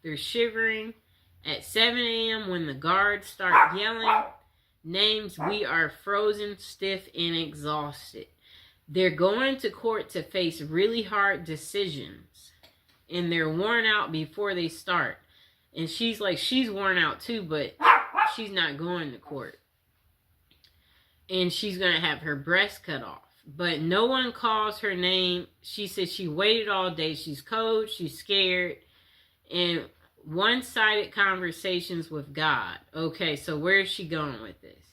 They're shivering. At 7 a.m. when the guards start yelling names, we are frozen, stiff, and exhausted. They're going to court to face really hard decisions. And they're worn out before they start. And she's like, she's worn out too, but she's not going to court. And she's going to have her breast cut off. But no one calls her name. She says she waited all day. She's cold. She's scared. And one-sided conversations with God. Okay, so where is she going with this?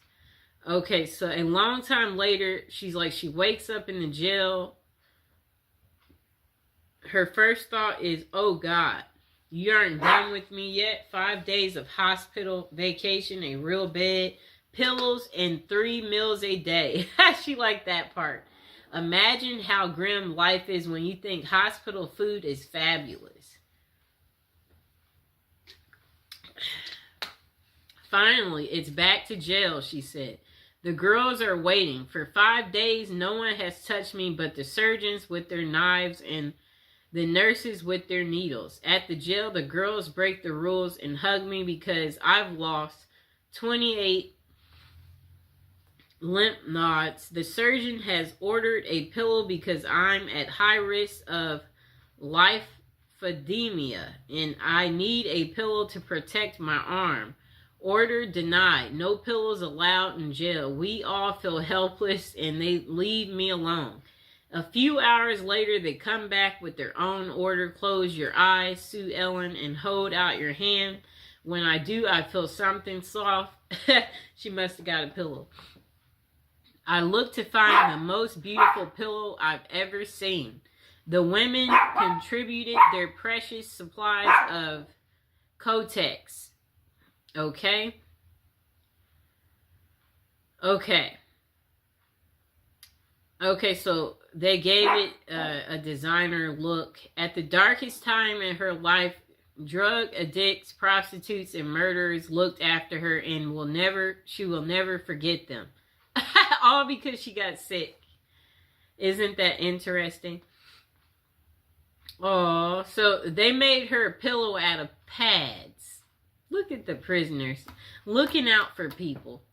Okay, so a long time later, she's like, she wakes up in the jail. Her first thought is, oh God, you aren't done with me yet. 5 days of hospital vacation, a real bed, pillows, and 3 meals a day. She liked that part. Imagine how grim life is when you think hospital food is fabulous. Finally, it's back to jail, she said. The girls are waiting. For 5 days, no one has touched me but the surgeons with their knives and the nurses with their needles. At the jail, the girls break the rules and hug me because I've lost 28 lymph nodes. The surgeon has ordered a pillow because I'm at high risk of lymphedema and I need a pillow to protect my arm. Order denied. No pillows allowed in jail. We all feel helpless and they leave me alone. A few hours later, they come back with their own order. Close your eyes, Sue Ellen, and hold out your hand. When I do, I feel something soft. She must have got a pillow. I look to find the most beautiful pillow I've ever seen. The women contributed their precious supplies of Kotex. Okay. So they gave it a designer look. At the darkest time in her life, drug addicts, prostitutes, and murderers looked after her and she will never forget them. All because she got sick. Isn't that interesting? Oh, so they made her a pillow out of pads. Look at the prisoners looking out for people.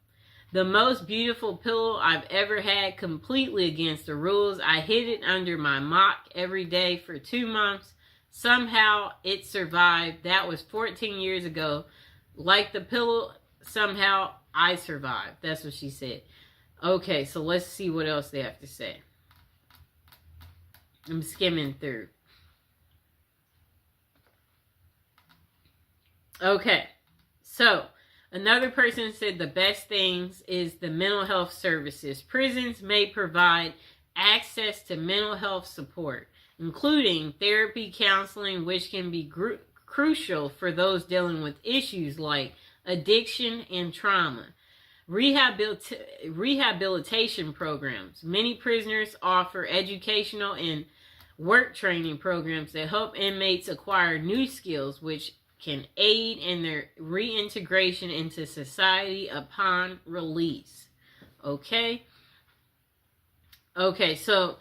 The most beautiful pillow I've ever had, completely against the rules. I hid it under my mock every day for 2 months. Somehow it survived. That was 14 years ago. Like the pillow, somehow I survived. That's what she said. Okay, so let's see what else they have to say. I'm skimming through. Okay, so another person said the best things is the mental health services. Prisons may provide access to mental health support, including therapy, counseling, which can be crucial for those dealing with issues like addiction and trauma. Rehabilitation programs. Many prisoners offer educational and work training programs that help inmates acquire new skills, which can aid in their reintegration into society upon release. Okay, so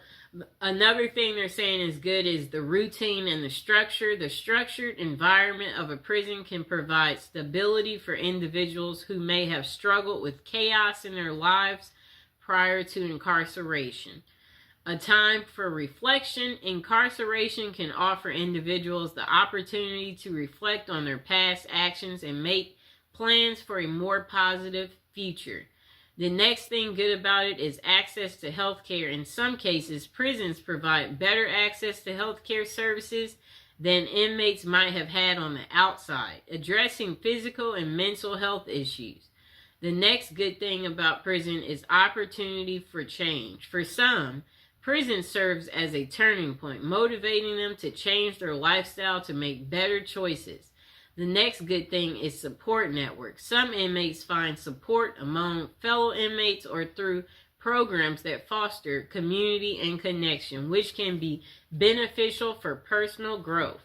another thing they're saying is good is the routine and the structure. The structured environment of a prison can provide stability for individuals who may have struggled with chaos in their lives prior to incarceration. A time for reflection. Incarceration can offer individuals the opportunity to reflect on their past actions and make plans for a more positive future. The next thing good about it is access to health care. In some cases, prisons provide better access to health care services than inmates might have had on the outside, addressing physical and mental health issues. The next good thing about prison is opportunity for change. For some, prison serves as a turning point, motivating them to change their lifestyle to make better choices. The next good thing is support networks. Some inmates find support among fellow inmates or through programs that foster community and connection, which can be beneficial for personal growth.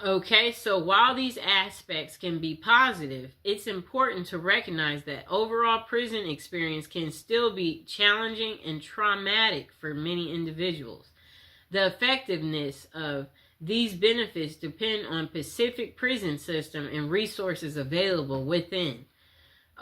Okay, so while these aspects can be positive, it's important to recognize that overall prison experience can still be challenging and traumatic for many individuals. The effectiveness of These benefits depend on Pacific prison system and resources available within.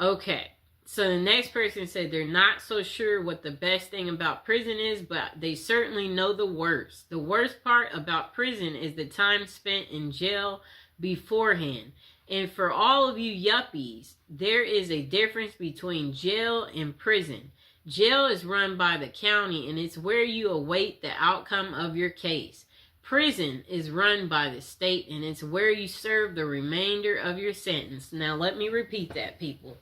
Okay, so the next person said they're not so sure what the best thing about prison is, but they certainly know the worst. The worst part about prison is the time spent in jail beforehand. And for all of you yuppies, there is a difference between jail and prison. Jail is run by the county, and it's where you await the outcome of your case. Prison is run by the state, and it's where you serve the remainder of your sentence. Now, let me repeat that, people.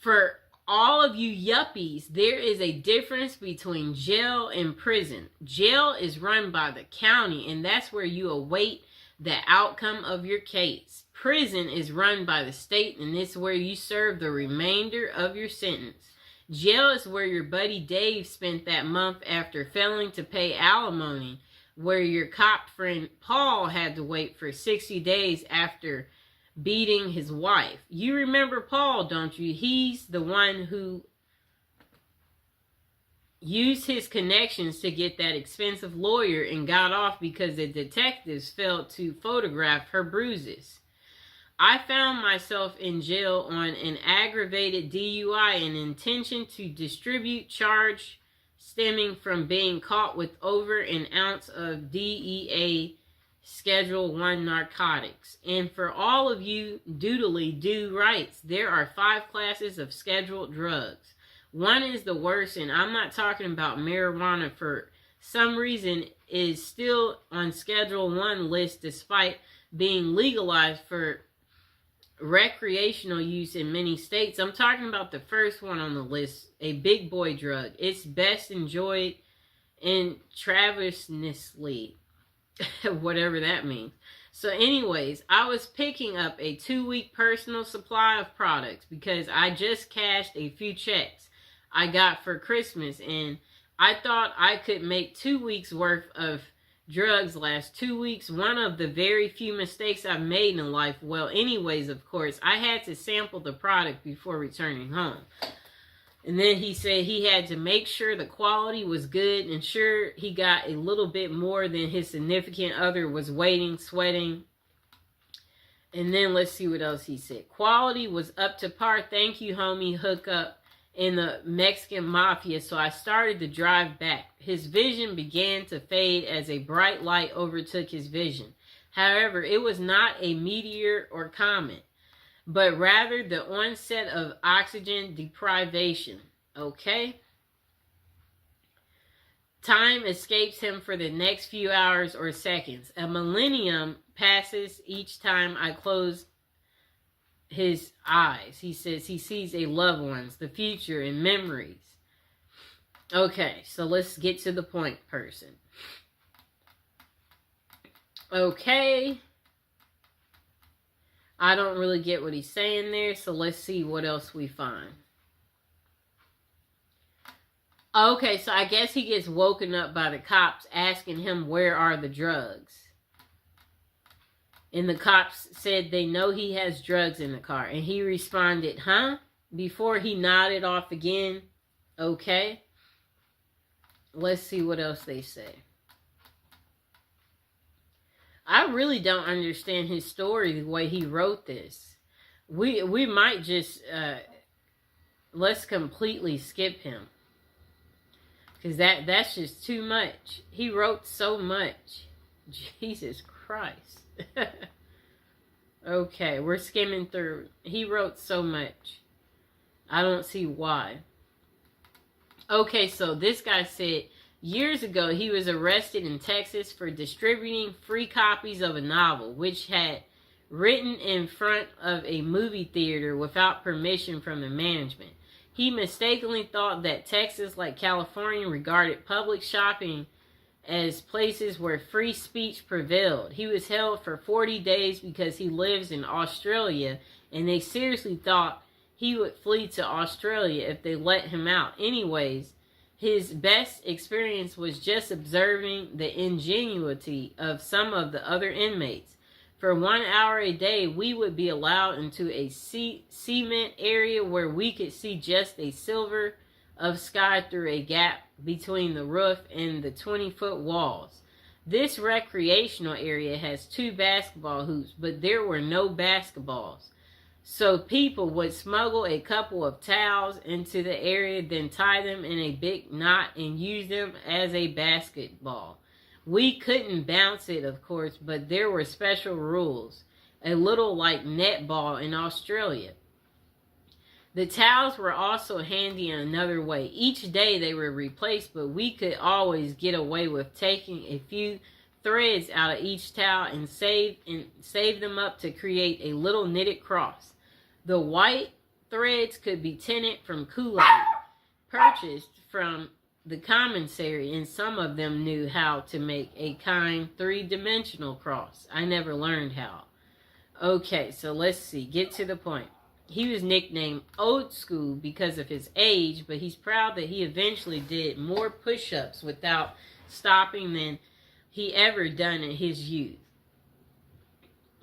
For all of you yuppies, there is a difference between jail and prison. Jail is run by the county, and that's where you await the outcome of your case. Prison is run by the state, and it's where you serve the remainder of your sentence. Jail is where your buddy Dave spent that month after failing to pay alimony, where your cop friend Paul had to wait for 60 days after beating his wife. You remember Paul, don't you? He's the one who used his connections to get that expensive lawyer and got off because the detectives failed to photograph her bruises. I found myself in jail on an aggravated DUI and intention to distribute charge stemming from being caught with over an ounce of DEA Schedule 1 narcotics. And for all of you doodly do rights, there are 5 classes of scheduled drugs. One is the worst, and I'm not talking about marijuana. For some reason is still on Schedule 1 list despite being legalized for recreational use in many states. I'm talking about the first one on the list, a big boy drug. It's best enjoyed intravenously, whatever that means. So anyways, I was picking up a 2-week personal supply of products because I just cashed a few checks I got for Christmas, and I thought I could make 2 weeks worth of drugs last 2 weeks. One of the very few mistakes I've made in life. Well, anyways, of course, I had to sample the product before returning home. And then he said he had to make sure the quality was good, and sure he got a little bit more than his significant other was waiting, sweating. And then let's see what else he said. Quality was up to par. Thank you, homie. Hook up in the Mexican mafia. So I started to drive back. His vision began to fade as a bright light overtook his vision. However, it was not a meteor or comet, but rather the onset of oxygen deprivation. Okay? Time escapes him for the next few hours or seconds. A millennium passes each time I close his eyes. He says he sees a loved ones, the future, and memories. Okay, so let's get to the point, person. Okay. I don't really get what he's saying there, so let's see what else we find. Okay, so I guess he gets woken up by the cops asking him where are the drugs. And the cops said they know he has drugs in the car. And he responded, huh? Before he nodded off again. Okay. Let's see what else they say. I really don't understand his story the way he wrote this. We might just, let's completely skip him. Because that's just too much. He wrote so much. Jesus Christ. Okay, we're skimming through. He wrote so much. I don't see why. Okay, so this guy said years ago he was arrested in Texas for distributing free copies of a novel which had written in front of a movie theater without permission from the management. He mistakenly thought that Texas, like California, regarded public shopping as places where free speech prevailed. He was held for 40 days because he lives in Australia, and they seriously thought he would flee to Australia if they let him out. Anyways, his best experience was just observing the ingenuity of some of the other inmates. For 1 hour a day, we would be allowed into a cement area where we could see just a silver of sky through a gap between the roof and the 20-foot walls. This recreational area has 2 basketball hoops, but there were no basketballs. So people would smuggle a couple of towels into the area, then tie them in a big knot and use them as a basketball. We couldn't bounce it, of course, but there were special rules, a little like netball in Australia. The towels were also handy in another way. Each day they were replaced, but we could always get away with taking a few threads out of each towel and save them up to create a little knitted cross. The white threads could be tinted from Kool-Aid, purchased from the commissary, and some of them knew how to make a kind 3-dimensional cross. I never learned how. Okay, so let's see. Get to the point. He was nicknamed Old School because of his age, but he's proud that he eventually did more push-ups without stopping than he ever done in his youth.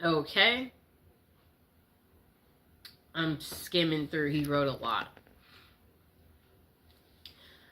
Okay. I'm skimming through. He wrote a lot.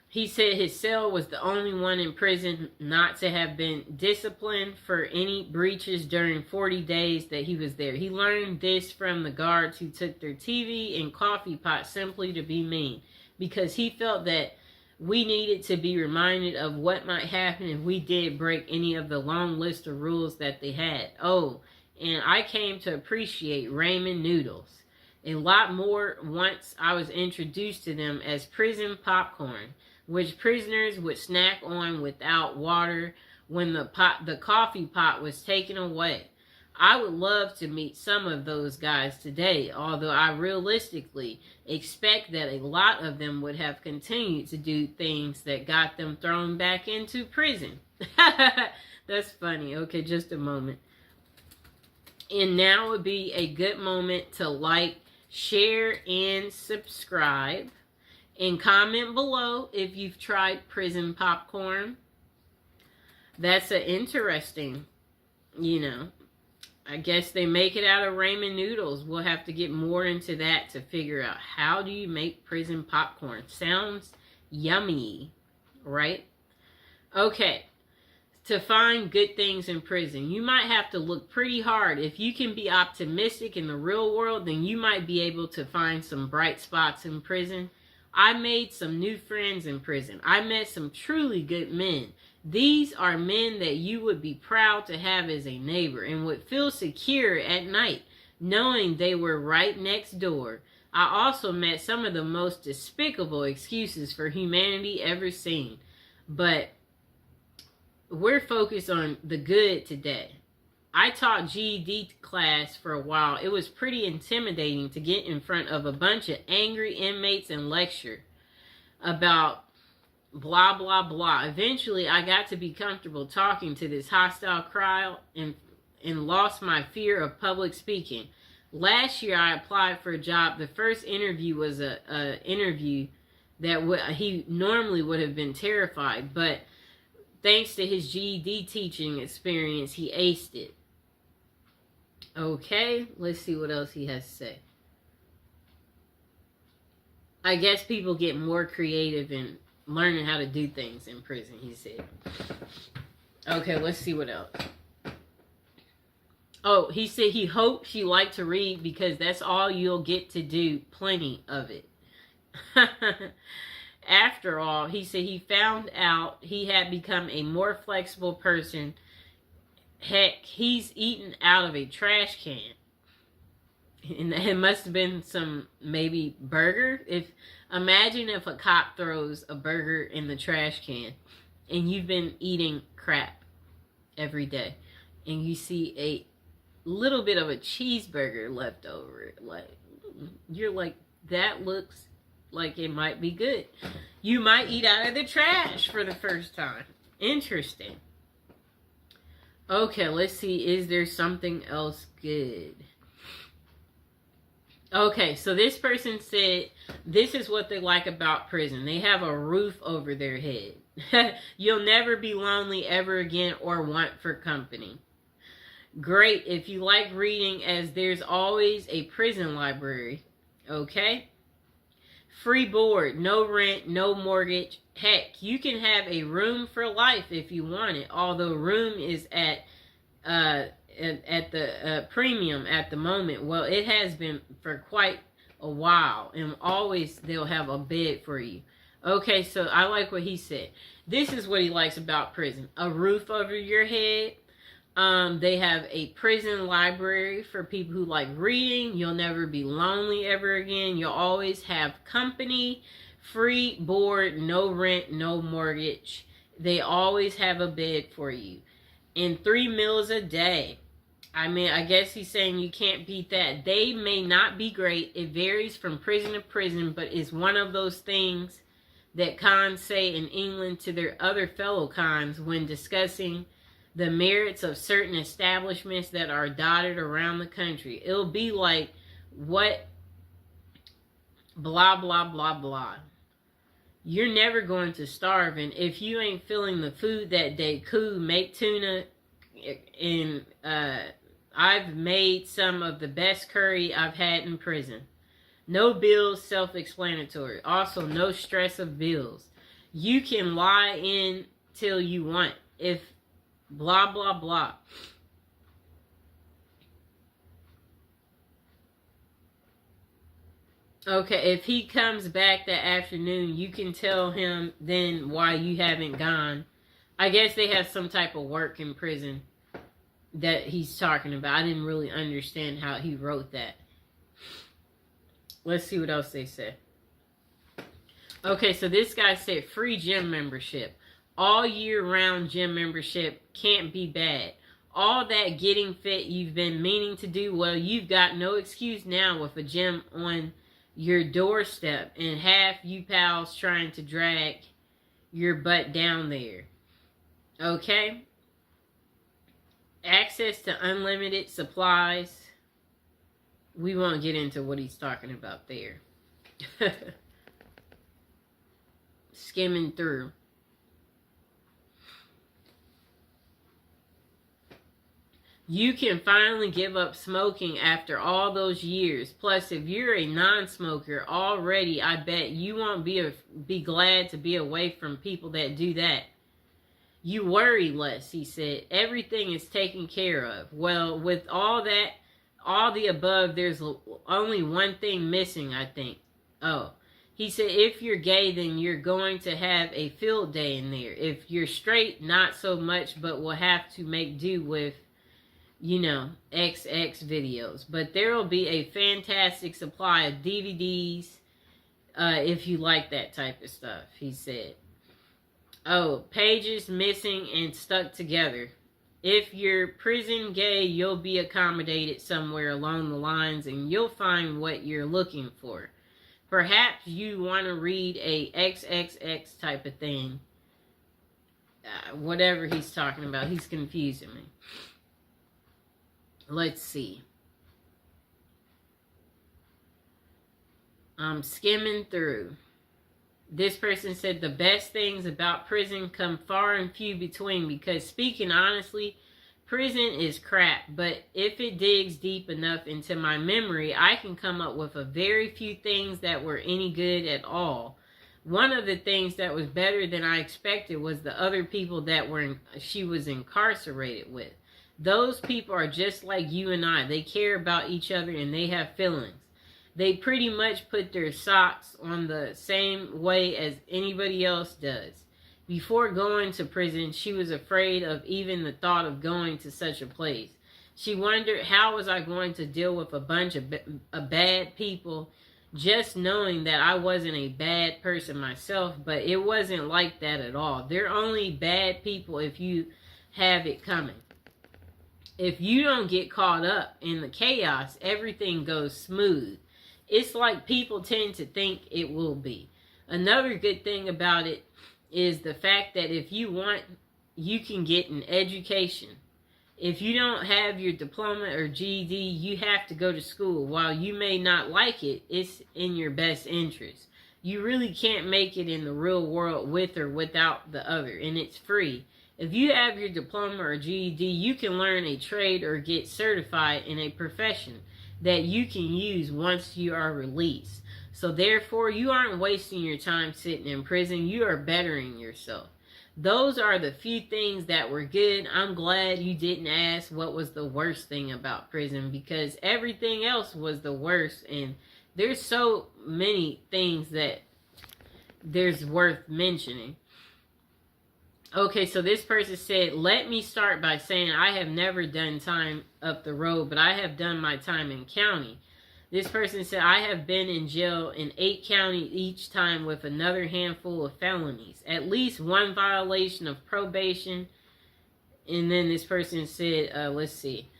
He said his cell was the only one in prison not to have been disciplined for any breaches during 40 days that he was there. He learned this from the guards who took their TV and coffee pot simply to be mean, because he felt that we needed to be reminded of what might happen if we did break any of the long list of rules that they had. Oh, and I came to appreciate ramen noodles a lot more once I was introduced to them as prison popcorn, which prisoners would snack on without water when the coffee pot was taken away. I would love to meet some of those guys today, although I realistically expect that a lot of them would have continued to do things that got them thrown back into prison. That's funny. Okay, just a moment. And now would be a good moment to like, share, and subscribe. And comment below if you've tried prison popcorn. That's an interesting, I guess they make it out of ramen noodles. We'll have to get more into that to figure out how do you make prison popcorn. Sounds yummy, right? Okay. To find good things in prison, you might have to look pretty hard. If you can be optimistic in the real world, then you might be able to find some bright spots in prison. I made some new friends in prison. I met some truly good men. These are men that you would be proud to have as a neighbor and would feel secure at night, knowing they were right next door. I also met some of the most despicable excuses for humanity ever seen. But we're focused on the good today. I taught GED class for a while. It was pretty intimidating to get in front of a bunch of angry inmates and lecture about blah, blah, blah. Eventually, I got to be comfortable talking to this hostile crowd and lost my fear of public speaking. Last year, I applied for a job. The first interview was a interview that he normally would have been terrified, but thanks to his GED teaching experience, he aced it. Okay, let's see what else he has to say. I guess people get more creative in learning how to do things in prison, he said. Okay, let's see what else. Oh, he said he hopes you like to read because that's all you'll get to do. Plenty of it. After all, he said he found out he had become a more flexible person. Heck, he's eaten out of a trash can. And it must have been some, maybe, burger. Imagine if a cop throws a burger in the trash can and you've been eating crap every day and you see a little bit of a cheeseburger left over. You're like, that looks like it might be good. You might eat out of the trash for the first time. Interesting. Okay, let's see. Is there something else good? Okay, so this person said this is what they like about prison. They have a roof over their head. You'll never be lonely ever again or want for company. Great if you like reading, as there's always a prison library. Okay? Free board, no rent, no mortgage. Heck, you can have a room for life if you want it. Although room is at the premium at the moment. Well, it has been for quite a while, and always they'll have a bed for you. Okay, so I like what he said. This is what he likes about prison: a roof over your head. They have a prison library for people who like reading. You'll never be lonely ever again. You'll always have company. Free board, no rent, no mortgage. They always have a bed for you. And 3 meals a day. I mean, I guess he's saying you can't beat that. They may not be great. It varies from prison to prison, but it's one of those things that cons say in England to their other fellow cons when discussing the merits of certain establishments that are dotted around the country. It'll be like, what, blah, blah, blah, blah. You're never going to starve, and if you ain't feeling the food that day, cool, make tuna. And I've made some of the best curry I've had in prison. No bills, self-explanatory. Also, no stress of bills. You can lie in till you want. If blah, blah, blah. Okay, if he comes back that afternoon, you can tell him then why you haven't gone. I guess they have some type of work in prison that he's talking about. I didn't really understand how he wrote that. Let's see what else they said. Okay, so this guy said free gym membership. All year round gym membership can't be bad. All that getting fit you've been meaning to do, well, you've got no excuse now with a gym on your doorstep and half you pals trying to drag your butt down there. Okay? Access to unlimited supplies. We won't get into what he's talking about there. Skimming through. You can finally give up smoking after all those years. Plus, if you're a non-smoker already, I bet you won't be glad to be away from people that do that. You worry less, he said. Everything is taken care of. Well, with all that, all the above, there's only one thing missing, I think. Oh, he said, if you're gay, then you're going to have a field day in there. If you're straight, not so much, but we'll have to make do with, you know, XX videos. But there will be a fantastic supply of DVDs if you like that type of stuff, he said. Oh, pages missing and stuck together. If you're prison gay, you'll be accommodated somewhere along the lines and you'll find what you're looking for. Perhaps you want to read a XXX type of thing. Whatever he's talking about, he's confusing me. Let's see. I'm skimming through. This person said the best things about prison come far and few between because, speaking honestly, prison is crap. But if it digs deep enough into my memory, I can come up with a very few things that were any good at all. One of the things that was better than I expected was the other people that she was incarcerated with. Those people are just like you and I. They care about each other and they have feelings. They pretty much put their socks on the same way as anybody else does. Before going to prison, she was afraid of even the thought of going to such a place. She wondered, how was I going to deal with a bunch of bad people, just knowing that I wasn't a bad person myself, but it wasn't like that at all. They're only bad people if you have it coming. If you don't get caught up in the chaos, everything goes smooth. It's like people tend to think it will be. Another good thing about it is the fact that if you want, you can get an education. If you don't have your diploma or GED, you have to go to school. While you may not like it, it's in your best interest. You really can't make it in the real world with or without the other, and it's free. If you have your diploma or GED, you can learn a trade or get certified in a profession that you can use once you are released. So therefore, you aren't wasting your time sitting in prison. You are bettering yourself. Those are the few things that were good. I'm glad you didn't ask what was the worst thing about prison, because everything else was the worst. And there's so many things that there's worth mentioning. Okay, so this person said, let me start by saying I have never done time up the road, but I have done my time in county. This person said, I have been in jail in 8 counties each time with another handful of felonies. At least one violation of probation. And then this person said, let's see.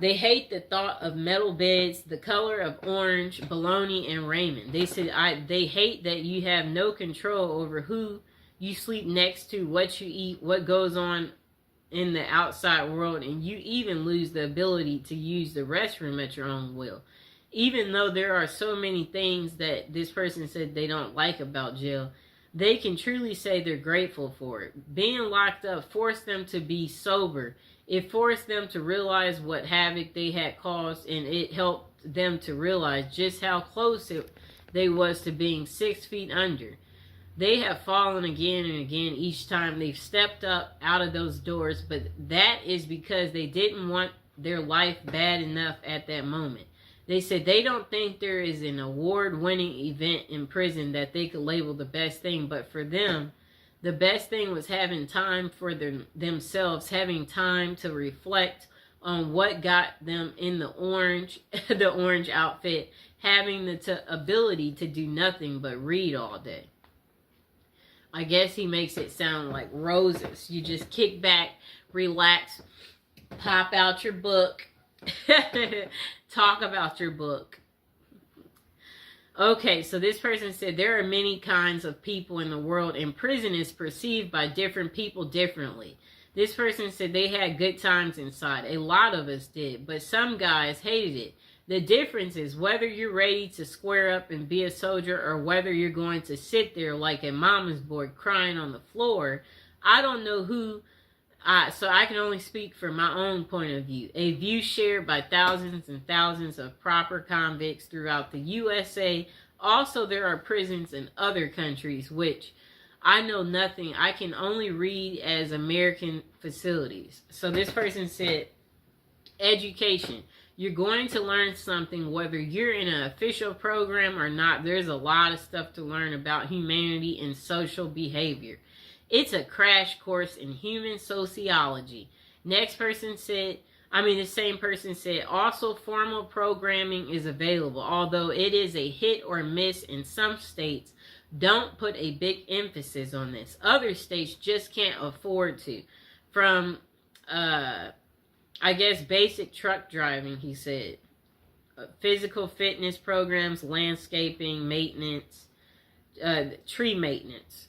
They hate the thought of metal beds, the color of orange, bologna, and ramen. They said, they hate that you have no control over who you sleep next to, what you eat, what goes on in the outside world, and you even lose the ability to use the restroom at your own will. Even though there are so many things that this person said they don't like about jail, they can truly say they're grateful for it. Being locked up forced them to be sober. It forced them to realize what havoc they had caused, and it helped them to realize just how close they was to being 6 feet under. They have fallen again and again each time they've stepped up out of those doors, but that is because they didn't want their life bad enough at that moment. They said they don't think there is an award-winning event in prison that they could label the best thing, but for them, the best thing was having time for themselves, having time to reflect on what got them in the orange outfit, having the ability to do nothing but read all day. I guess he makes it sound like roses. You just kick back, relax, pop out your book, talk about your book. Okay, so this person said there are many kinds of people in the world, and prison is perceived by different people differently. This person said they had good times inside. A lot of us did, but some guys hated it. The difference is whether you're ready to square up and be a soldier, or whether you're going to sit there like a mama's boy crying on the floor. I don't know who, so I can only speak from my own point of view. A view shared by thousands and thousands of proper convicts throughout the USA. Also, there are prisons in other countries, which I know nothing. I can only read as American facilities. So this person said, education. You're going to learn something whether you're in an official program or not. There's a lot of stuff to learn about humanity and social behavior. It's a crash course in human sociology. The same person said, also formal programming is available, although it is a hit or miss in some states. Don't put a big emphasis on this. Other states just can't afford to. From, basic truck driving, he said. Physical fitness programs, landscaping, maintenance, tree maintenance.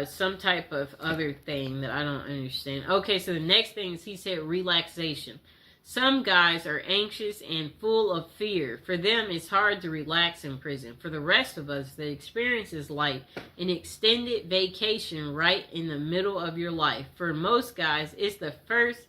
Some type of other thing that I don't understand. Okay, so the next thing is he said relaxation. Some guys are anxious and full of fear. For them, it's hard to relax in prison. For the rest of us, the experience is like an extended vacation right in the middle of your life. For most guys, it's the first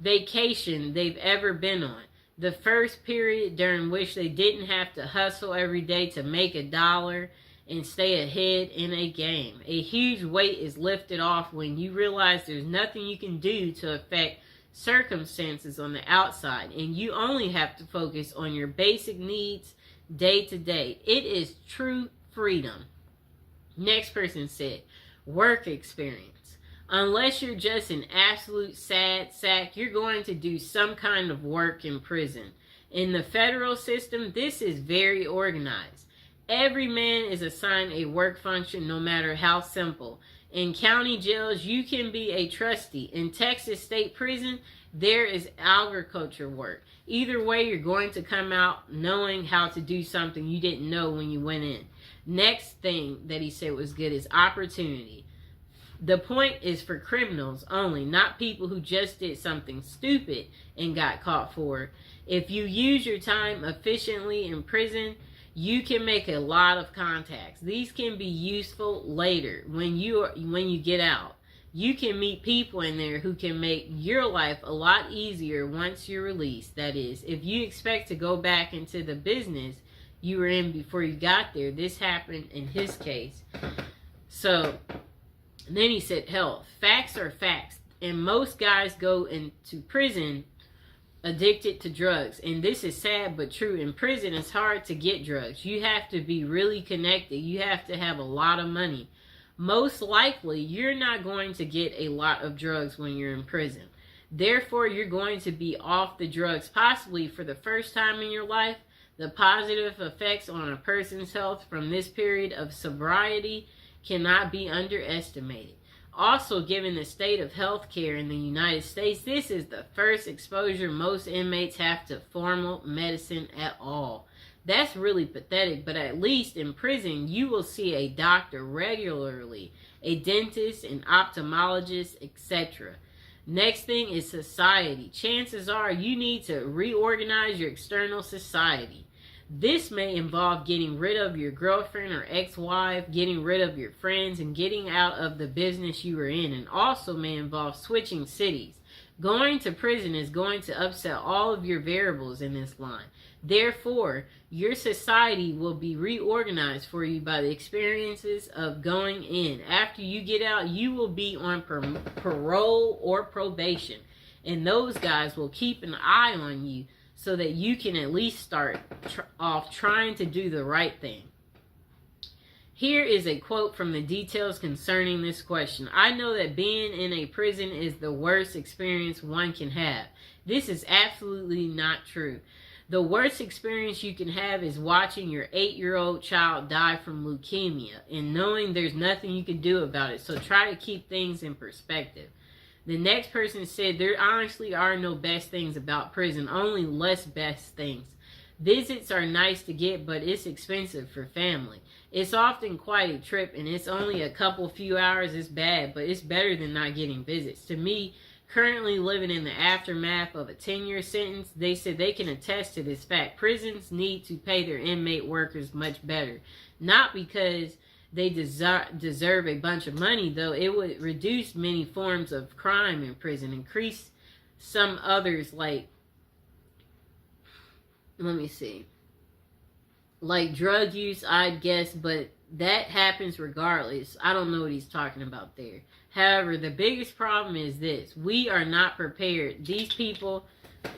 vacation they've ever been on. The first period during which they didn't have to hustle every day to make $1 and stay ahead in a game. A huge weight is lifted off when you realize there's nothing you can do to affect circumstances on the outside, and you only have to focus on your basic needs day to day. It is true freedom. Next person said, work experience. Unless you're just an absolute sad sack, you're going to do some kind of work in prison. In the federal system, this is very organized. Every man is assigned a work function, no matter how simple. In county jails, you can be a trustee. In Texas State Prison, there is agriculture work. Either way, you're going to come out knowing how to do something you didn't know when you went in. Next thing that he said was good is opportunity. The point is for criminals only, not people who just did something stupid and got caught for it. If you use your time efficiently in prison, you can make a lot of contacts. These can be useful later when you get out. You can meet people in there who can make your life a lot easier once you're released. That is, if you expect to go back into the business, you were in before you got there. This happened in his case. So then he said, health. Facts are facts. And most guys go into prison addicted to drugs. And this is sad but true. In prison, it's hard to get drugs. You have to be really connected. You have to have a lot of money. Most likely, you're not going to get a lot of drugs when you're in prison. Therefore, you're going to be off the drugs possibly for the first time in your life. The positive effects on a person's health from this period of sobriety cannot be underestimated. Also, given the state of healthcare in the United States, this is the first exposure most inmates have to formal medicine at all. That's really pathetic, but at least in prison, you will see a doctor regularly, a dentist, an ophthalmologist, etc. Next thing is society. Chances are you need to reorganize your external society. This may involve getting rid of your girlfriend or ex-wife, getting rid of your friends, and getting out of the business you were in, and also may involve switching cities. Going to prison is going to upset all of your variables in this line. Therefore, your society will be reorganized for you by the experiences of going in. After you get out, you will be on parole or probation, and those guys will keep an eye on you so that you can at least start off trying to do the right thing. Here is a quote from the details concerning this question. I know that being in a prison is the worst experience one can have. This is absolutely not true. The worst experience you can have is watching your 8-year-old child die from leukemia and knowing there's nothing you can do about it. So try to keep things in perspective. The next person said, there honestly are no best things about prison, only less best things. Visits are nice to get, but it's expensive for family. It's often quite a trip, and it's only a few hours. It's bad, but it's better than not getting visits. To me, currently living in the aftermath of a 10-year sentence, they said they can attest to this fact. Prisons need to pay their inmate workers much better. Not because they deserve a bunch of money, though. It would reduce many forms of crime in prison, increase some others like, let me see, like drug use, I'd guess, but that happens regardless. I don't know what he's talking about there. However, the biggest problem is this. We are not prepared. These people,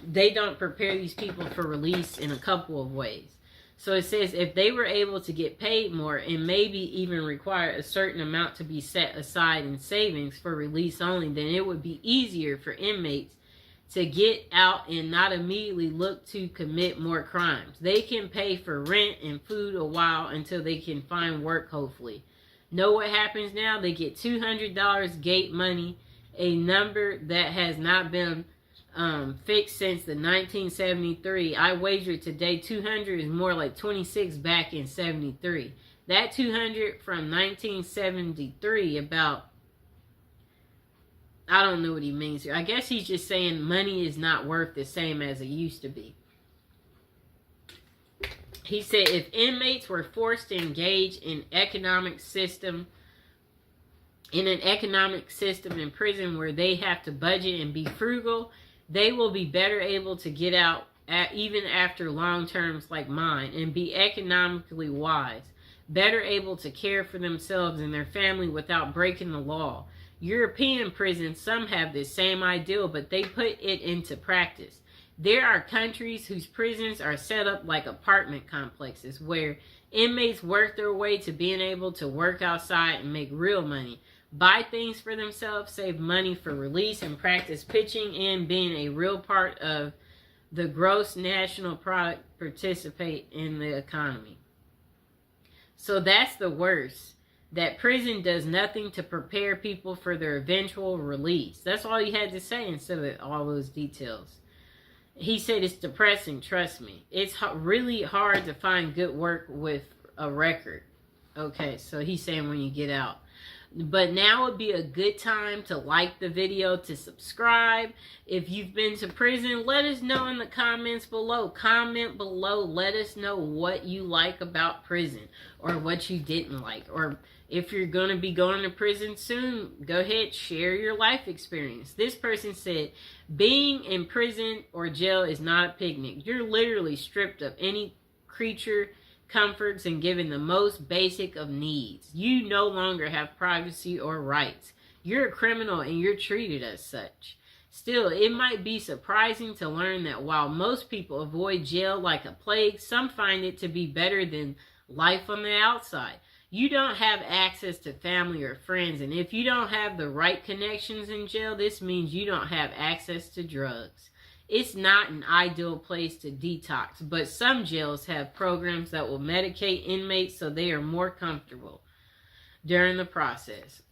they don't prepare these people for release in a couple of ways. So it says if they were able to get paid more and maybe even require a certain amount to be set aside in savings for release only, then it would be easier for inmates to get out and not immediately look to commit more crimes. They can pay for rent and food a while until they can find work, hopefully. Know what happens now? They get $200 gate money, a number that has not been fixed since the 1973. I wager today 200 is more like 26 back in 73. That 200 from 1973 about, I don't know what he means here. I guess he's just saying money is not worth the same as it used to be. He said if inmates were forced to engage in an economic system in prison where they have to budget and be frugal, they will be better able to get out even after long terms like mine and be economically wise, better able to care for themselves and their family without breaking the law. European prisons, some have this same ideal, but they put it into practice. There are countries whose prisons are set up like apartment complexes where inmates work their way to being able to work outside and make real money, buy things for themselves, save money for release, and practice pitching in being a real part of the gross national product, participate in the economy. So that's the worst. That prison does nothing to prepare people for their eventual release. That's all he had to say instead of all those details. He said it's depressing, trust me. It's really hard to find good work with a record. Okay, so he's saying when you get out. But now would be a good time to like the video, to subscribe. If you've been to prison, let us know in the comments below. Comment below. Let us know what you like about prison or what you didn't like. Or if you're going to be going to prison soon, go ahead, share your life experience. This person said, being in prison or jail is not a picnic. You're literally stripped of any creature comforts, and given the most basic of needs. You no longer have privacy or rights. You're a criminal and you're treated as such. Still, it might be surprising to learn that while most people avoid jail like a plague, some find it to be better than life on the outside. You don't have access to family or friends, and if you don't have the right connections in jail, this means you don't have access to drugs. It's not an ideal place to detox, but some jails have programs that will medicate inmates so they are more comfortable during the process.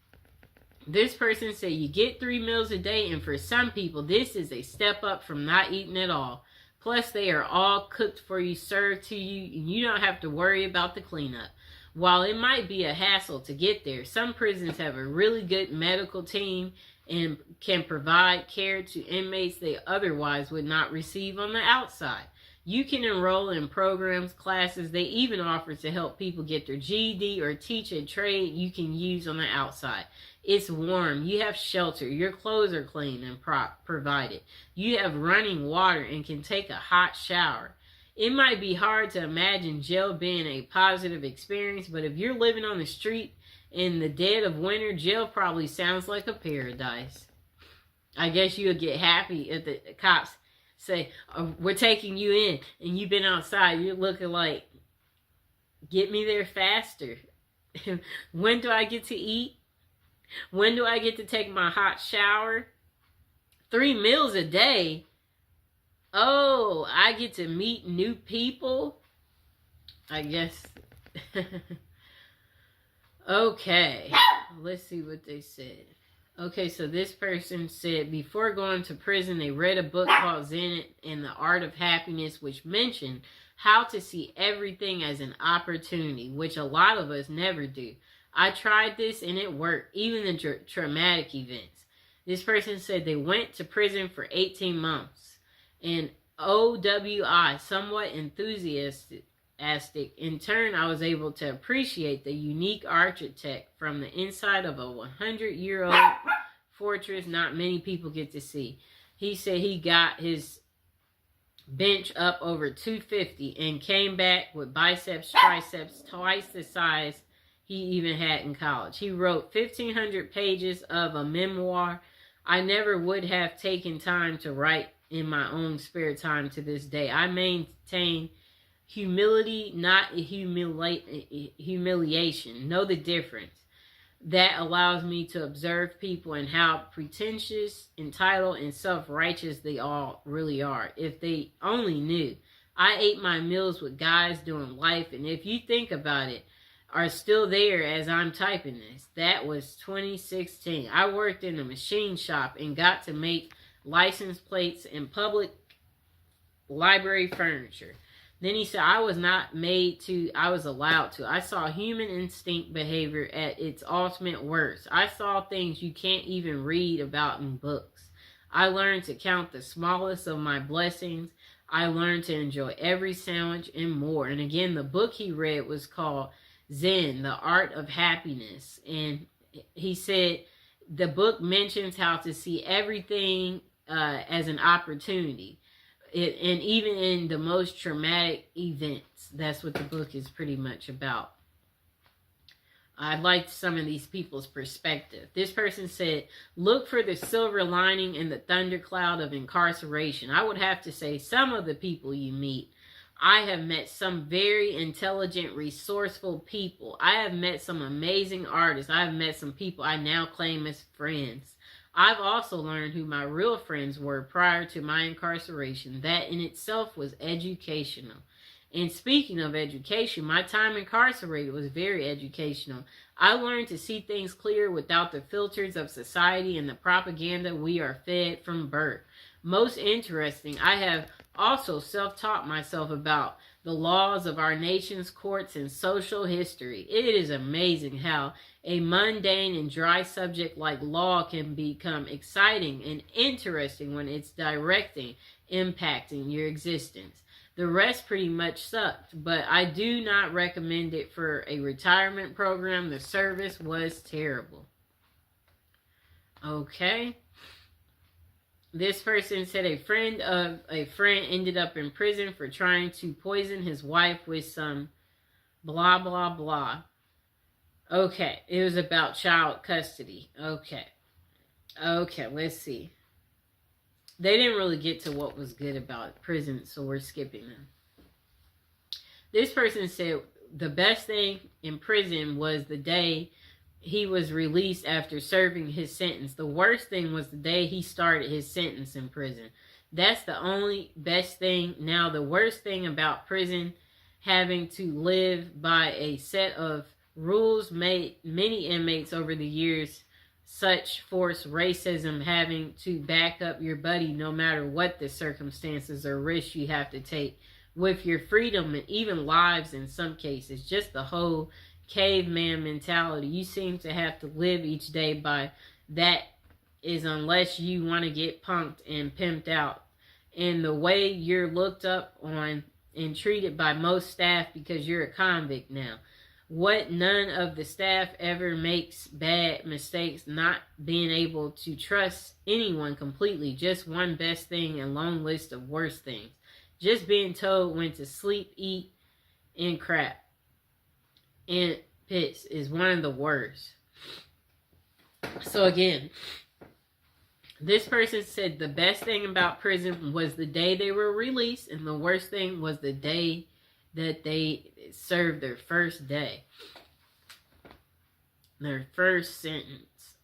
This person said you get 3 meals a day, and for some people, this is a step up from not eating at all. Plus, they are all cooked for you, served to you, and you don't have to worry about the cleanup. While it might be a hassle to get there, some prisons have a really good medical team and can provide care to inmates they otherwise would not receive on the outside. You can enroll in programs, classes. They even offer to help people get their GED or teach a trade you can use on the outside. It's warm. You have shelter. Your clothes are clean and provided. You have running water and can take a hot shower. It might be hard to imagine jail being a positive experience, but if you're living on the street in the dead of winter, jail probably sounds like a paradise. I guess you'll get happy if the cops say, oh, we're taking you in, and you've been outside. You're looking like, get me there faster. When do I get to eat? When do I get to take my hot shower? 3 meals a day? Oh, I get to meet new people? I guess. Okay, let's see what they said. Okay, so this person said before going to prison, they read a book called Zen and the Art of Happiness, which mentioned how to see everything as an opportunity, which a lot of us never do. I tried this and it worked, even the traumatic events. This person said they went to prison for 18 months. And OWI, somewhat enthusiastic. In turn, I was able to appreciate the unique architect from the inside of a 100-year-old fortress not many people get to see. He said he got his bench up over 250 and came back with biceps, triceps twice the size he even had in college. He wrote 1,500 pages of a memoir I never would have taken time to write in my own spare time to this day. I maintain humility, not humiliation. Know the difference. That allows me to observe people and how pretentious, entitled, and self-righteous they all really are. If they only knew. I ate my meals with guys doing life, and if you think about it, are still there as I'm typing this. That was 2016. I worked in a machine shop and got to make license plates and public library furniture. Then he said, I was not made to, I was allowed to. I saw human instinct behavior at its ultimate worst. I saw things you can't even read about in books. I learned to count the smallest of my blessings. I learned to enjoy every sandwich and more. And again, the book he read was called Zen, the Art of Happiness. And he said the book mentions how to see everything as an opportunity. And even in the most traumatic events, that's what the book is pretty much about. I liked some of these people's perspective. This person said, look for the silver lining in the thundercloud of incarceration. I would have to say some of the people you meet. I have met some very intelligent, resourceful people. I have met some amazing artists. I have met some people I now claim as friends. I've also learned who my real friends were prior to my incarceration. That in itself was educational. And speaking of education, my time incarcerated was very educational. I learned to see things clear without the filters of society and the propaganda we are fed from birth. Most interesting, I have also self-taught myself about the laws of our nation's courts and social history. It is amazing how a mundane and dry subject like law can become exciting and interesting when it's directing, impacting your existence. The rest pretty much sucked, but I do not recommend it for a retirement program. The service was terrible. Okay. This person said a friend ended up in prison for trying to poison his wife with some Blah, blah, blah. Okay, it was about child custody. Okay. Okay, let's see. They didn't really get to what was good about prison, so we're skipping them. This person said the best thing in prison was the day he was released after serving his sentence. The worst thing was the day he started his sentence in prison. That's the only best thing. Now, the worst thing about prison, having to live by a set of rules made many inmates over the years, such force racism, having to back up your buddy no matter what the circumstances or risks you have to take with your freedom and even lives in some cases. Just the whole caveman mentality. You seem to have to live each day by that, is unless you want to get punked and pimped out. And the way you're looked up on and treated by most staff because you're a convict now. What none of the staff ever makes bad mistakes, not being able to trust anyone completely. Just one best thing and long list of worst things. Just being told when to sleep, eat, and crap. And piss is one of the worst. So again, this person said the best thing about prison was the day they were released, and the worst thing was the day that they served their first day. Their first sentence.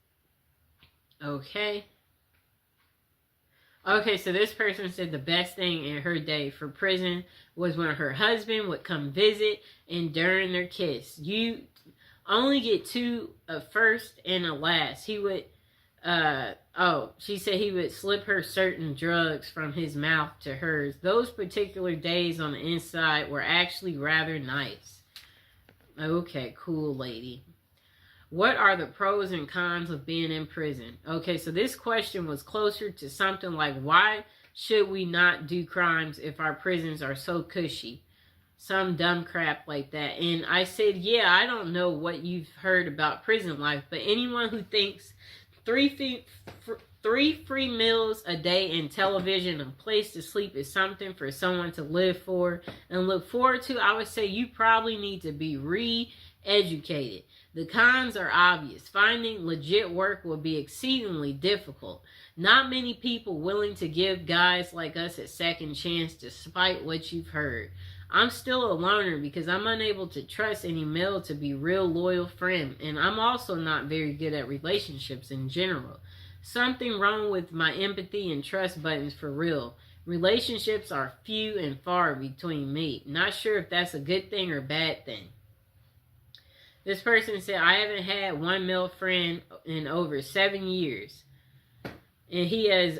Okay. Okay, so this person said the best thing in her day for prison was when her husband would come visit and during their kiss. You only get two, a first and a last. He would, she said he would slip her certain drugs from his mouth to hers. Those particular days on the inside were actually rather nice. Okay, cool lady. What are the pros and cons of being in prison? Okay, so this question was closer to something like, why should we not do crimes if our prisons are so cushy? Some dumb crap like that. And I said, yeah, I don't know what you've heard about prison life, but anyone who thinks three free meals a day and television and place to sleep is something for someone to live for and look forward to, I would say you probably need to be re-educated. The cons are obvious. Finding legit work will be exceedingly difficult. Not many people willing to give guys like us a second chance despite what you've heard. I'm still a loner because I'm unable to trust any male to be real loyal friend, and I'm also not very good at relationships in general. Something wrong with my empathy and trust buttons for real. Relationships are few and far between me. Not sure if that's a good thing or bad thing. This person said, I haven't had one male friend in over 7 years. And he has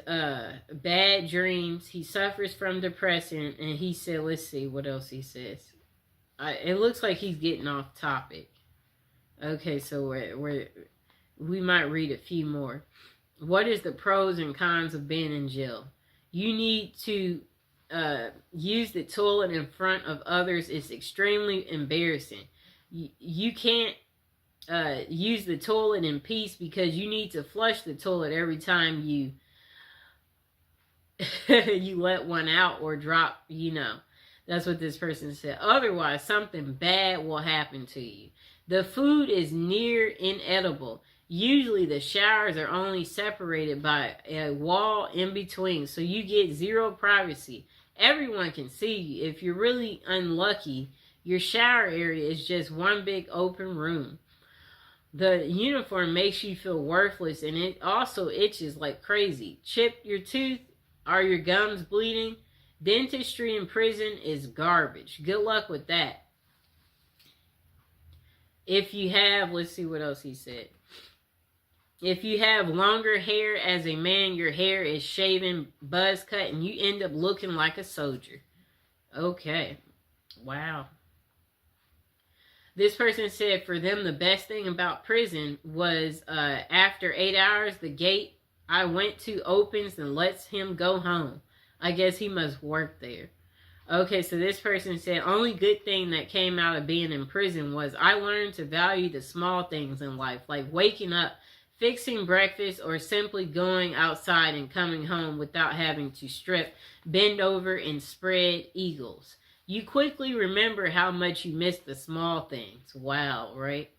bad dreams. He suffers from depression. And he said, let's see what else he says. It looks like he's getting off topic. Okay, so we might read a few more. What is the pros and cons of being in jail? You need to use the toilet in front of others. It's extremely embarrassing. You can't use the toilet in peace because you need to flush the toilet every time you you let one out or drop, That's what this person said. Otherwise, something bad will happen to you. The food is near inedible. Usually the showers are only separated by a wall in between, so you get zero privacy. Everyone can see you. If you're really unlucky, your shower area is just one big open room. The uniform makes you feel worthless, and it also itches like crazy. Chip your tooth? Are your gums bleeding? Dentistry in prison is garbage. Good luck with that. If you have, let's see what else he said. If you have longer hair as a man, your hair is shaven, buzz cut, and you end up looking like a soldier. Okay. Wow. This person said for them the best thing about prison was after 8 hours, the gate I went to opens and lets him go home. I guess he must work there. Okay, so this person said only good thing that came out of being in prison was I learned to value the small things in life, like waking up, fixing breakfast, or simply going outside and coming home without having to strip, bend over, and spread eagles. You quickly remember how much you miss the small things. Wow, right?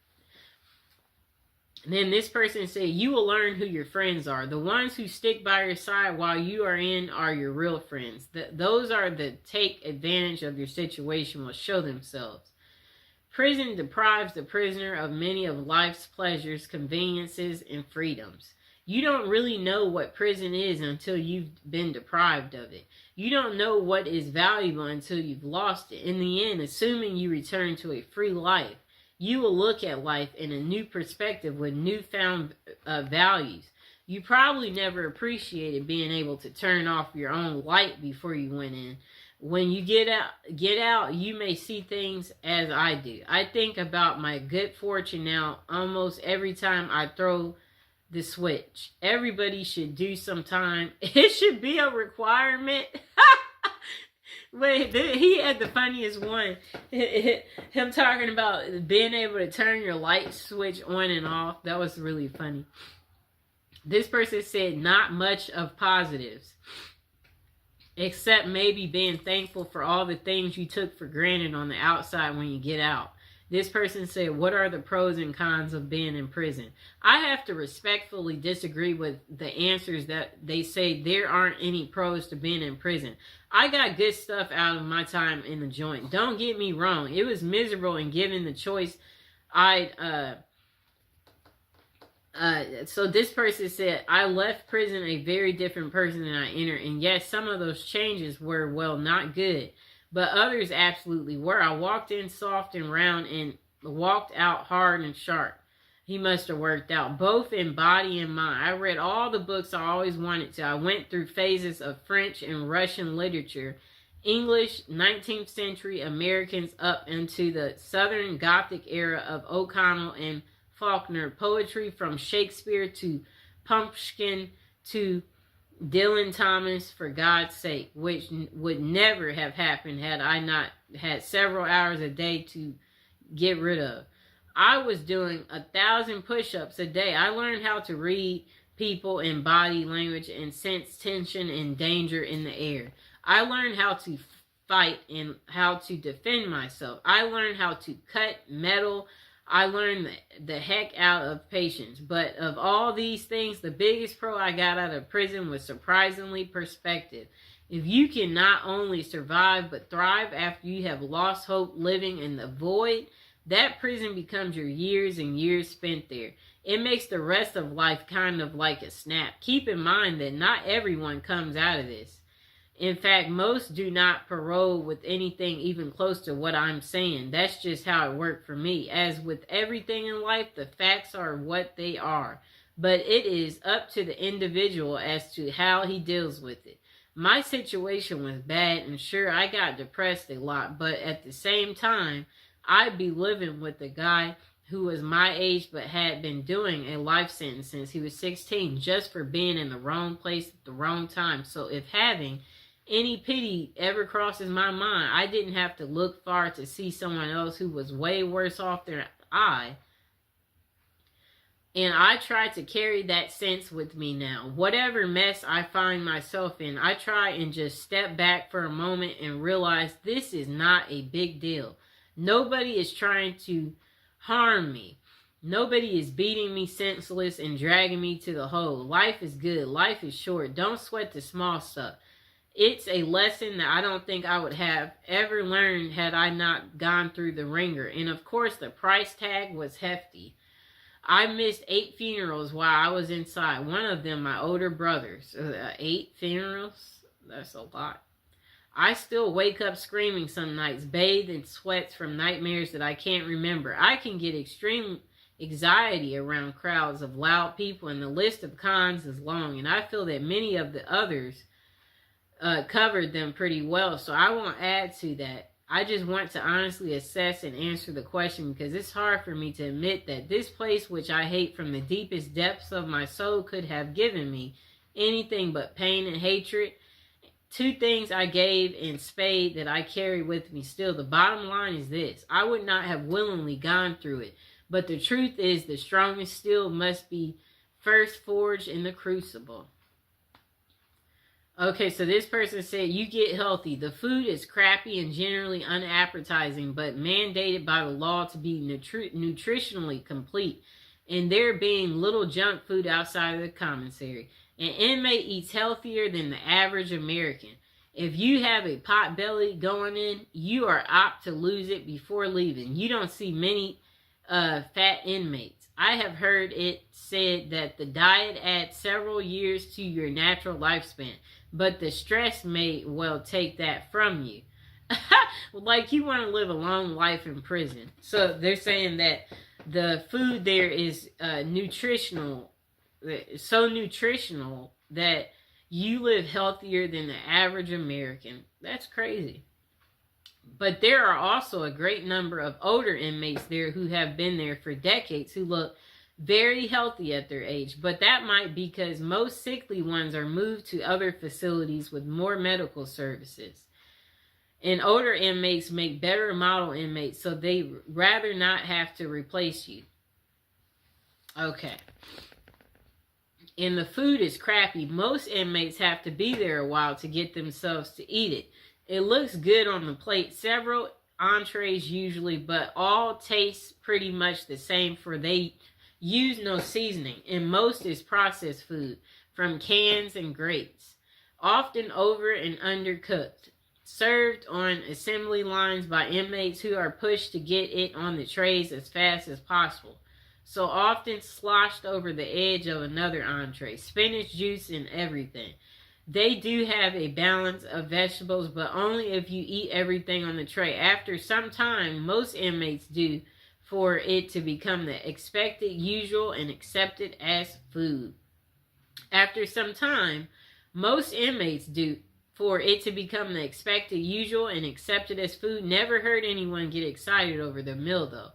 And then this person said, you will learn who your friends are. The ones who stick by your side while you are in are your real friends. Those are the take advantage of your situation will show themselves. Prison deprives the prisoner of many of life's pleasures, conveniences, and freedoms. You don't really know what prison is until you've been deprived of it. You don't know what is valuable until you've lost it. In the end, assuming you return to a free life, you will look at life in a new perspective with newfound values. You probably never appreciated being able to turn off your own light before you went in. When you get out, you may see things as I do. I think about my good fortune now almost every time I throw the switch. Everybody should do sometime. It should be a requirement. Wait, he had the funniest one. Him talking about being able to turn your light switch on and off. That was really funny. This person said not much of positives, except maybe being thankful for all the things you took for granted on the outside when you get out. This person said, what are the pros and cons of being in prison? I have to respectfully disagree with the answers that they say there aren't any pros to being in prison. I got good stuff out of my time in the joint. Don't get me wrong. It was miserable, and given the choice, so this person said, I left prison a very different person than I entered. And yes, some of those changes were, well, not good. But others absolutely were. I walked in soft and round and walked out hard and sharp. He must have worked out, both in body and mind. I read all the books I always wanted to. I went through phases of French and Russian literature, English, 19th century Americans up into the Southern Gothic era of O'Connell and Faulkner, poetry from Shakespeare to Pumpkin to Dylan Thomas, for God's sake, which would never have happened had I not had several hours a day to get rid of. I was doing 1,000 push-ups a day. I learned how to read people and body language and sense tension and danger in the air. I learned how to fight and how to defend myself. I learned how to cut metal. I learned the heck out of patience. But of all these things, the biggest pro I got out of prison was surprisingly perspective. If you can not only survive but thrive after you have lost hope living in the void, that prison becomes your years and years spent there. It makes the rest of life kind of like a snap. Keep in mind that not everyone comes out of this. In fact, most do not parole with anything even close to what I'm saying. That's just how it worked for me. As with everything in life, the facts are what they are. But it is up to the individual as to how he deals with it. My situation was bad, and sure, I got depressed a lot. But at the same time, I'd be living with a guy who was my age but had been doing a life sentence since he was 16 just for being in the wrong place at the wrong time. So if having any pity ever crosses my mind, I didn't have to look far to see someone else who was way worse off than I. And I try to carry that sense with me now. Whatever mess I find myself in, I try and just step back for a moment and realize this is not a big deal. Nobody is trying to harm me. Nobody is beating me senseless and dragging me to the hole. Life is good. Life is short. Don't sweat the small stuff. It's a lesson that I don't think I would have ever learned had I not gone through the ringer. And of course, the price tag was hefty. I missed 8 funerals while I was inside. One of them, my older brother's. 8 funerals? That's a lot. I still wake up screaming some nights, bathed in sweats from nightmares that I can't remember. I can get extreme anxiety around crowds of loud people, and the list of cons is long, and I feel that many of the others covered them pretty well, so I won't add to that. I just want to honestly assess and answer the question because it's hard for me to admit that this place, which I hate from the deepest depths of my soul, could have given me anything but pain and hatred. 2 things I gave in spade that I carry with me still. The bottom line is this: I would not have willingly gone through it. But the truth is, the strongest steel must be first forged in the crucible. Okay, so this person said, you get healthy. The food is crappy and generally unappetizing, but mandated by the law to be nutritionally complete. And there being little junk food outside of the commissary. An inmate eats healthier than the average American. If you have a pot belly going in, you are apt to lose it before leaving. You don't see many fat inmates. I have heard it said that the diet adds several years to your natural lifespan, but the stress may well take that from you. Like you want to live a long life in prison. So they're saying that the food there is nutritional, so nutritional that you live healthier than the average American. That's crazy. But there are also a great number of older inmates there who have been there for decades who look very healthy at their age. But that might be because most sickly ones are moved to other facilities with more medical services. And older inmates make better model inmates, so they rather not have to replace you. Okay. And the food is crappy. Most inmates have to be there a while to get themselves to eat it. It looks good on the plate, several entrees usually, but all taste pretty much the same, for they use no seasoning, and most is processed food from cans and grates, often over and undercooked, served on assembly lines by inmates who are pushed to get it on the trays as fast as possible. So often sloshed over the edge of another entree, spinach juice and everything. They do have a balance of vegetables, but only if you eat everything on the tray. After some time, most inmates do, for it to become the expected, usual, and accepted as food. After some time, most inmates do, for it to become the expected, usual, and accepted as food. Never heard anyone get excited over the meal, though.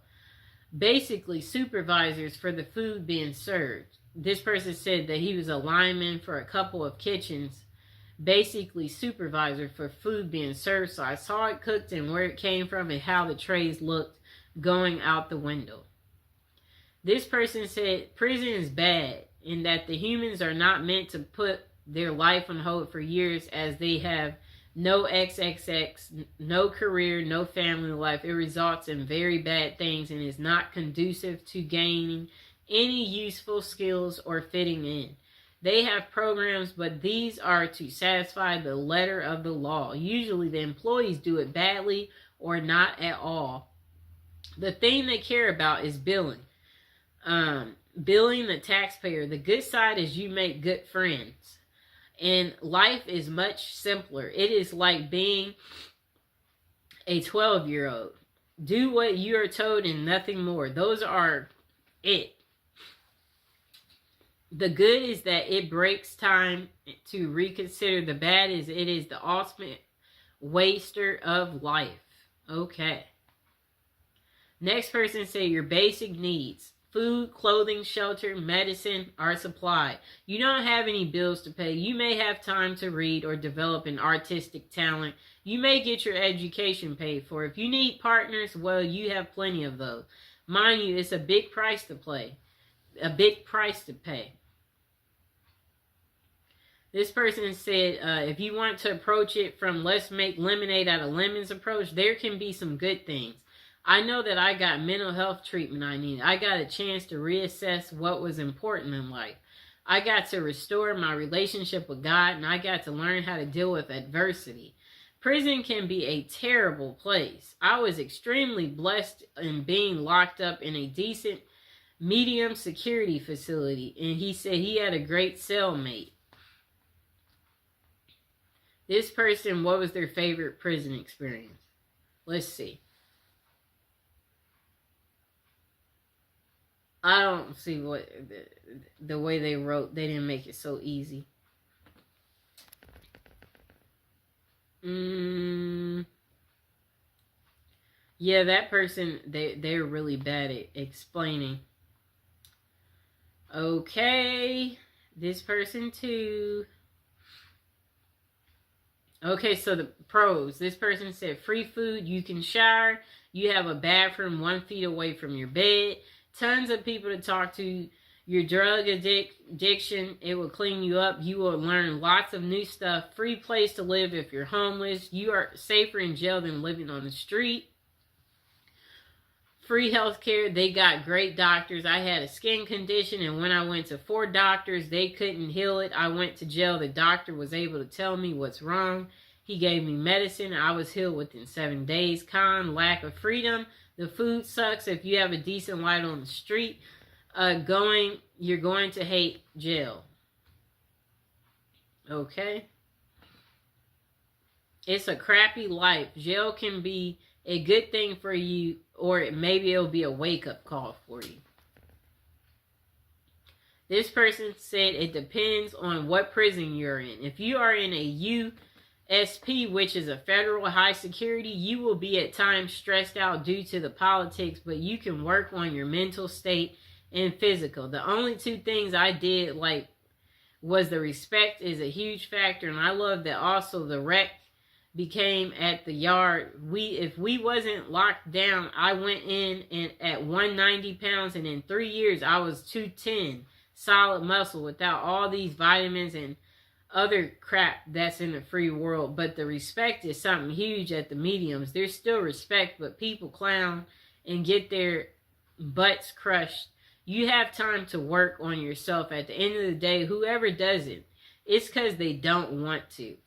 Basically, supervisors for the food being served. This person said that he was a lineman for a couple of kitchens, basically supervisor for food being served. So I saw it cooked and where it came from and how the trays looked going out the window. This person said prison is bad in that the humans are not meant to put their life on hold for years, as they have no XXX, no career, no family life. It results in very bad things and is not conducive to gaining any useful skills or fitting in. They have programs, but these are to satisfy the letter of the law. Usually the employees do it badly or not at all. The thing they care about is billing. Billing the taxpayer. The good side is you make good friends. And life is much simpler. It is like being a 12-year-old. Do what you are told and nothing more. Those are it. The good is that it breaks time to reconsider. The bad is it is the ultimate waster of life. Okay. Next person say your basic needs. Food, clothing, shelter, medicine are supplied. You don't have any bills to pay. You may have time to read or develop an artistic talent. You may get your education paid for. If you need partners, well, you have plenty of those. Mind you, it's a big price to pay. A big price to pay. This person said, if you want to approach it from let's make lemonade out of lemons approach, there can be some good things. I know that I got mental health treatment I needed. I got a chance to reassess what was important in life. I got to restore my relationship with God, and I got to learn how to deal with adversity. Prison can be a terrible place. I was extremely blessed in being locked up in a decent, medium security facility, and he said he had a great cellmate. This person, what was their favorite prison experience? Let's see. I don't see what the way they wrote. They didn't make it so easy. Yeah, that person, they're really bad at explaining. Okay, this person too. Okay, so the pros. This person said free food, you can shower, you have a bathroom 1 feet away from your bed, tons of people to talk to, your drug addiction. It will clean you up. You will learn lots of new stuff. Free place to live if you're homeless. You are safer in jail than living on the street. Free health care. They got great doctors. I had a skin condition, and when I went to 4 doctors, they couldn't heal it. I went to jail. The doctor was able to tell me what's wrong. He gave me medicine. I was healed within 7 days. Con, lack of freedom. The food sucks. If you have a decent light on the street, you're going to hate jail. Okay? It's a crappy life. Jail can be a good thing for you, or maybe it'll be a wake-up call for you. This person said it depends on what prison you're in. If you are in a USP, which is a federal high security, you will be at times stressed out due to the politics, but you can work on your mental state and physical. The only 2 things I did was the respect is a huge factor, and I love that also the rec became at the yard. If we wasn't locked down, I went in and at 190 pounds, and in 3 years I was 210, solid muscle without all these vitamins and other crap that's in the free world. But the respect is something huge at the mediums. There's still respect, but people clown and get their butts crushed. You have time to work on yourself. At the end of the day, whoever does it, it's because they don't want to.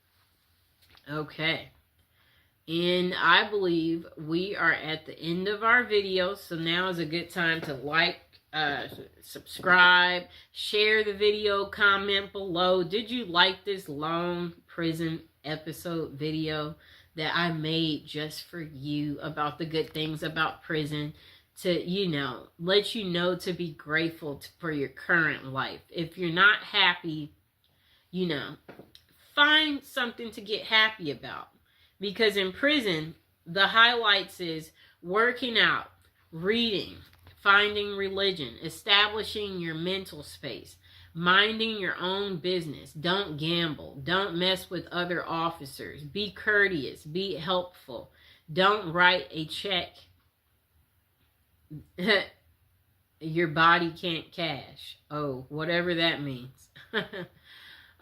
Okay. And I believe we are at the end of our video. So now is a good time to like, subscribe, share the video, comment below. Did you like this long prison episode video that I made just for you about the good things about prison? To, let you know to be grateful for your current life. If you're not happy, find something to get happy about. Because in prison, the highlights is working out, reading, finding religion, establishing your mental space, minding your own business. Don't gamble. Don't mess with other officers. Be courteous. Be helpful. Don't write a check your body can't cash. Oh, whatever that means.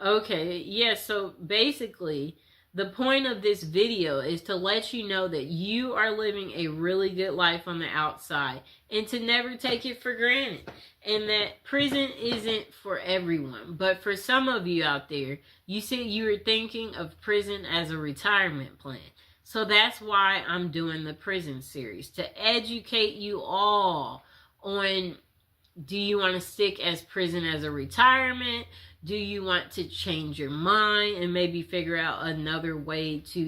Okay, yeah, so basically, the point of this video is to let you know that you are living a really good life on the outside and to never take it for granted. And that prison isn't for everyone. But for some of you out there, you said you were thinking of prison as a retirement plan. So that's why I'm doing the prison series, to educate you all on, do you want to stick as prison as a retirement? Do you want to change your mind and maybe figure out another way to